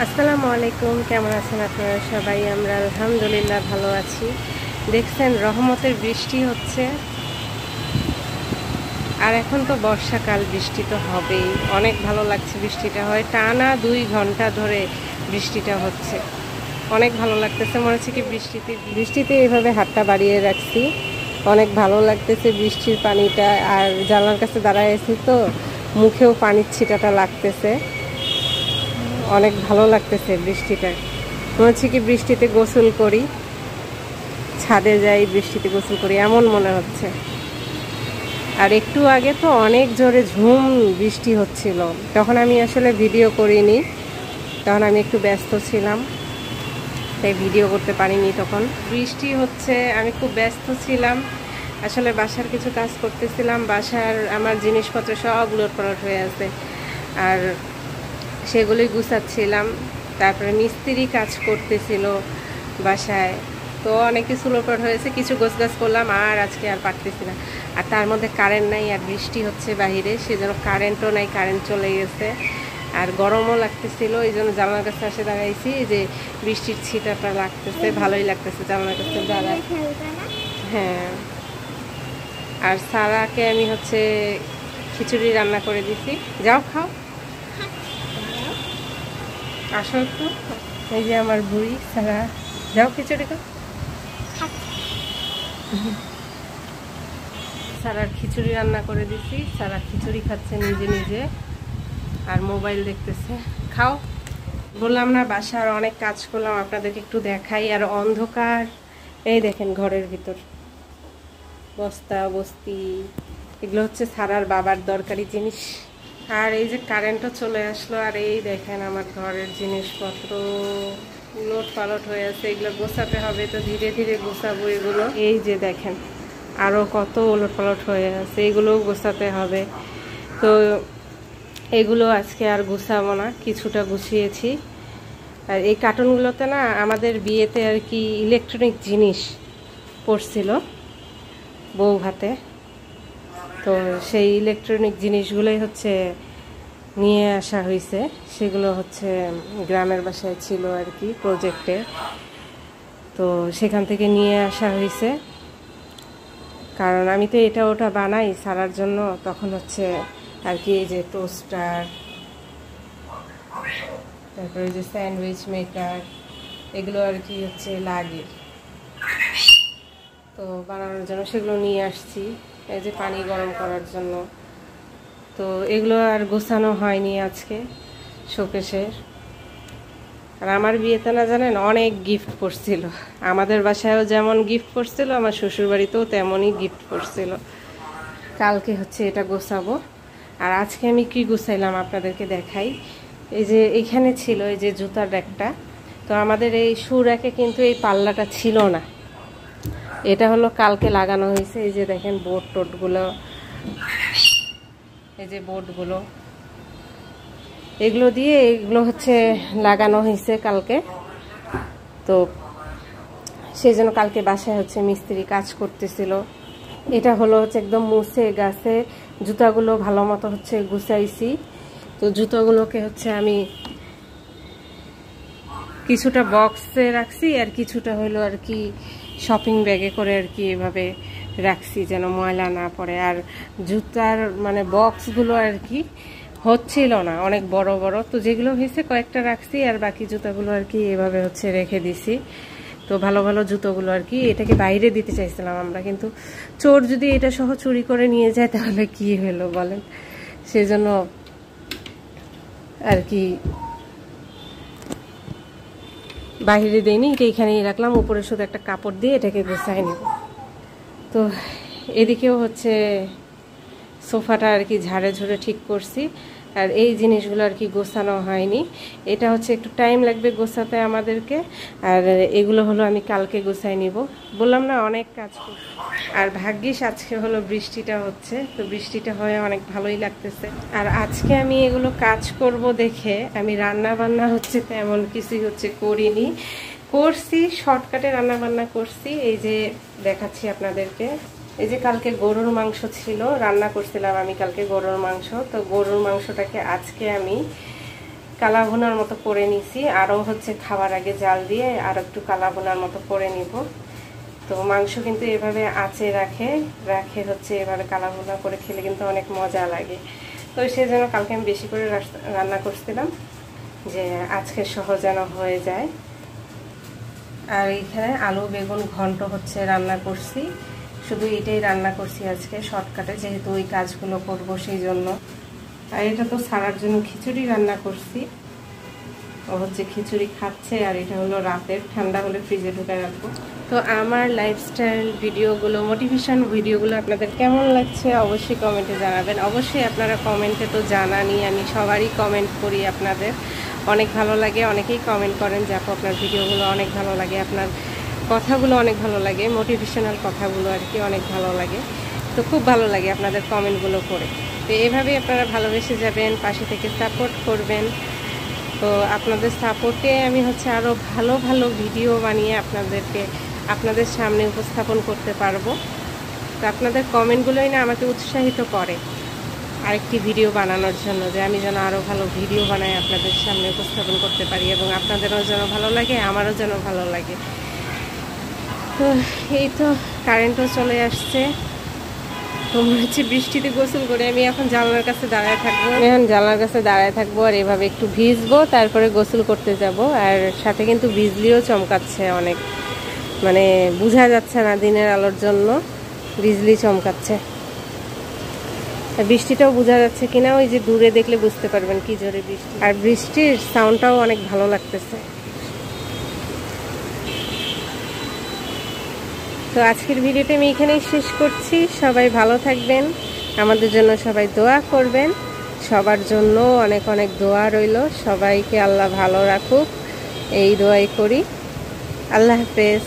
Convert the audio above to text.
আসসালামু আলাইকুম, কেমন আছেন আপনারা সবাই? আমরা আলহামদুলিল্লাহ ভালো আছি। দেখছেন রহমতের বৃষ্টি হচ্ছে, আর এখন তো বর্ষাকাল, বৃষ্টি তো হবেই। অনেক ভালো লাগছে বৃষ্টিটা হয়, টানা 2 ঘন্টা ধরে বৃষ্টিটা হচ্ছে, অনেক ভালো লাগতেছে। মনে হচ্ছে কি বৃষ্টিতে এইভাবে হাতটা বাড়িয়ে রাখছি, অনেক ভালো লাগতেছে বৃষ্টির পানিটা। আর জানলার কাছে দাঁড়ায় আছি তো মুখেও পানির ছিটাটা লাগতেছে, অনেক ভালো লাগতেছে বৃষ্টিটা। মনে হচ্ছে কি বৃষ্টিতে গোসল করি, ছাদে যাই, বৃষ্টিতে গোসল করি, এমন মনে হচ্ছে। আর একটু আগে তো অনেক জোরে ঝুম বৃষ্টি হচ্ছিল, তখন আমি আসলে ভিডিও করিনি, তখন আমি একটু ব্যস্ত ছিলাম, তাই ভিডিও করতে পারিনি। তখন বৃষ্টি হচ্ছে, আমি খুব ব্যস্ত ছিলাম, আসলে বাসার কিছু কাজ করতেছিলাম। বাসার আমার জিনিসপত্র সব উলটপালট হয়ে আছে, আর সেগুলোই গুছাচ্ছিলাম। তারপরে মিস্ত্রি কাজ করতেছিল বাসায়, তো অনেক কিছু উলটপালট হয়েছে, কিছু গোছগাছ করলাম, আর আজকে আর পারতেছি না। আর তার মধ্যে কারেন্ট নাই, আর বৃষ্টি হচ্ছে বাহিরে, সেজন্য কারেন্টও নাই, কারেন্ট চলে গেছে। আর গরমও লাগতেছিল, এই জন্য জানালার কাছে এসে দাঁড়াইছি, যে বৃষ্টির ছিটাটা লাগতেছে, ভালোই লাগতেছে জানালার কাছে দাঁড়ায়। হ্যাঁ, আর সারাকে আমি খিচুড়ি রান্না করে দিছি, যাও খাও, আসো একটু। এই যে আমার বুড়ি সারা, যাও খিচুড়ি খাও। সারার খিচুড়ি রান্না করে দিছি, সারা খিচুড়ি খাচ্ছে নিজে নিজে, আর মোবাইল দেখতেছে। খাও। বললাম না বাসার অনেক কাজ করলাম, আপনাদেরকে একটু দেখাই। আর অন্ধকার, এই দেখেন ঘরের ভিতর বস্তা বস্তি, এগুলো হচ্ছে সারার বাবার দরকারি জিনিস। আর এই যে কারেন্টও চলে আসলো, আর এই দেখেন আমার ঘরের জিনিসপত্র উলট পালট হয়ে আছে, এগুলো গোছাতে হবে, তো ধীরে ধীরে গোছাবো এগুলো। এই যে দেখেন আরও কত উলট পালট হয়ে আছে, এগুলোও গোছাতে হবে। তো এগুলো আজকে আর গুছাবো না, কিছুটা গুছিয়েছি। আর এই কার্টুনগুলোতে না আমাদের বিয়েতে আর কি ইলেকট্রনিক জিনিস পড়ছিল বউ ভাতে, তো সেই ইলেকট্রনিক জিনিসগুলোই নিয়ে আসা হয়েছে। সেগুলো গ্রামের বাসায় ছিল আর কি প্রজেক্টে, তো সেখান থেকে নিয়ে আসা হয়েছে। কারণ আমি তো এটা ওটা বানাই সারার জন্য, তখন আর কি এই যে টোস্টার, তারপরে যে স্যান্ডউইচ মেকার, এগুলো আর কি লাগে, তো বানানোর জন্য সেগুলো নিয়ে আসছি। এই যে পানি গরম করার জন্য, তো এগুলো আর গোছানো হয়নি আজকে শোকেশের। আর আমার বিয়েতে না জানেন অনেক গিফট পড়ছিল, আমাদের বাসায়ও যেমন গিফট পড়ছিল, আমার শ্বশুরবাড়িতেও তেমনই গিফট পড়ছিল। কালকে এটা গোছাবো। আর আজকে আমি কি গুছাইলাম আপনাদেরকে দেখাই। এই যে এখানে ছিল এই যে জুতার র্যাকটা, তো আমাদের এই শু র্যাকে কিন্তু এই পাল্লাটা ছিল না, এটা কালকে লাগানো হয়েছে। এই যে দেখেন বোর্ড টোটগুলো, এই যে বোর্ডগুলো, এগুলো দিয়ে এগুলো লাগানো হয়েছে কালকে। তো সেই জন্য কালকে বাসায় মিস্ত্রি কাজ করতেছিল। এটা একদম মুছে গাছে জুতাগুলো ভালো মতো গুছাইছি। তো জুতাগুলোকে আমি কিছুটা বক্সে রাখছি, আর কিছুটা আর কি শপিং ব্যাগে করে আর কি এভাবে রাখছি, যেন ময়লা না পড়ে। আর জুতার মানে বক্সগুলো আর কি হচ্ছিল না, অনেক বড় বড়, তো যেগুলো হয়েছে কয়েকটা রাখছি, আর বাকি জুতাগুলো আর কি এভাবে রেখে দিছি। তো ভালো ভালো জুতোগুলো আর কি এটাকে বাইরে দিতে চাইছিলাম আমরা, কিন্তু চোর যদি এটা সহ চুরি করে নিয়ে যায় তাহলে কি হলো বলেন, সেজন্য আর কি বাইরে দেয়নি, এটা এখানেই রাখলাম, উপরে শুধু একটা কাপড় দিয়ে এটাকে গোছাই নিব। তো এদিকেও সোফাটা আর কি ঝাড়ে ঝুড়ে ঠিক করছি, আর এই জিনিসগুলো আর কি গোছানো হয়নি। এটা একটু টাইম লাগবে গোছাতে আমাদেরকে, আর এগুলো আমি কালকে গোছাই নিব। বললাম না অনেক কাজ করছি। আর ভাগ্যিস আজকে বৃষ্টিটা হচ্ছে, তো বৃষ্টিটা হয়ে অনেক ভালোই লাগতেছে। আর আজকে আমি এগুলো কাজ করব দেখে আমি রান্না বান্না তেমন কিছুই করিনি, করছি শর্টকাটে রান্না বান্না করছি। এই যে দেখাচ্ছি আপনাদেরকে, এই যে কালকে গরুর মাংস ছিল, রান্না করছিলাম আমি কালকে গরুর মাংস। তো গরুর মাংসটাকে আজকে আমি কালা ভুনার মতো করে নিছি, আরও হচ্ছে খাবার আগে জাল দিয়ে আর একটু কালা ভুনার মতো করে নিব। তো মাংস কিন্তু এভাবে আঁচে রাখে হচ্ছে এভাবে কালা ভুনা করে খেলে কিন্তু অনেক মজা লাগে। তো সেই জন্য কালকে আমি বেশি করে রান্না করছিলাম যে আজকে সহজ যেন হয়ে যায়। আর এইখানে আলু বেগুন ঘন্ট হচ্ছে রান্না করছি, শুধু এটাই রান্না করছি আজকে শর্টকাটে, যেহেতু ওই কাজগুলো করব সেই জন্য। আর এটা তো সারার জন্য খিচুড়ি রান্না করছি, ও হচ্ছে খিচুড়ি খাচ্ছে। আর এটা হলো রাতের, ঠান্ডা হলে ফ্রিজে ঢুকে রাখবো। তো আমার লাইফস্টাইল ভিডিওগুলো, মোটিভেশন ভিডিওগুলো আপনাদের কেমন লাগছে অবশ্যই কমেন্টে জানাবেন। অবশ্যই আপনারা কমেন্টে তো জানানি, আমি সবারই কমেন্ট করি, আপনাদের অনেক ভালো লাগে। অনেকেই কমেন্ট করেন যে আপু আপনার ভিডিওগুলো অনেক ভালো লাগে, আপনার কথাগুলো অনেক ভালো লাগে, মোটিভেশনাল কথাগুলো আর কি অনেক ভালো লাগে। তো খুব ভালো লাগে আপনাদের কমেন্টগুলো করে। তো এভাবেই আপনারা ভালোবেসে যাবেন, পাশে থেকে সাপোর্ট করবেন। তো আপনাদের সাপোর্টে আমি হচ্ছে আরও ভালো ভালো ভিডিও বানিয়ে আপনাদের সামনে উপস্থাপন করতে পারবো। তো আপনাদের কমেন্টগুলোই না আমাকে উৎসাহিত করে আরেকটি ভিডিও বানানোর জন্য, যে আমি যেন আরও ভালো ভিডিও বানাই আপনাদের সামনে উপস্থাপন করতে পারি, এবং আপনাদেরও যেন ভালো লাগে, আমারও যেন ভালো লাগে। তো এই তো কারেন্টও চলে আসছে। তো মনে হচ্ছে বৃষ্টিতে গোসল করে আমি এখন জানলার কাছে দাঁড়ায় থাকবো, আর এভাবে একটু ভিজবো, তারপরে গোসল করতে যাব। আর সাথে কিন্তু বিজলিও চমকাচ্ছে অনেক, মানে বোঝা যাচ্ছে না দিনের আলোর জন্য বিজলি চমকাচ্ছে। আর বৃষ্টিটাও বোঝা যাচ্ছে কিনা ওই যে দূরে দেখলে বুঝতে পারবেন কি জোরে বৃষ্টি, আর বৃষ্টির সাউন্ডটাও অনেক ভালো লাগতেছে। তো আজকের ভিডিওটা আমি এখানেই শেষ করছি। সবাই ভালো থাকবেন, আমাদের জন্য সবাই দোয়া করবেন, সবার জন্য অনেক অনেক দোয়া রইল। সবাইকে আল্লাহ ভালো রাখুক এই দোয়াই করি। আল্লাহ হাফেজ।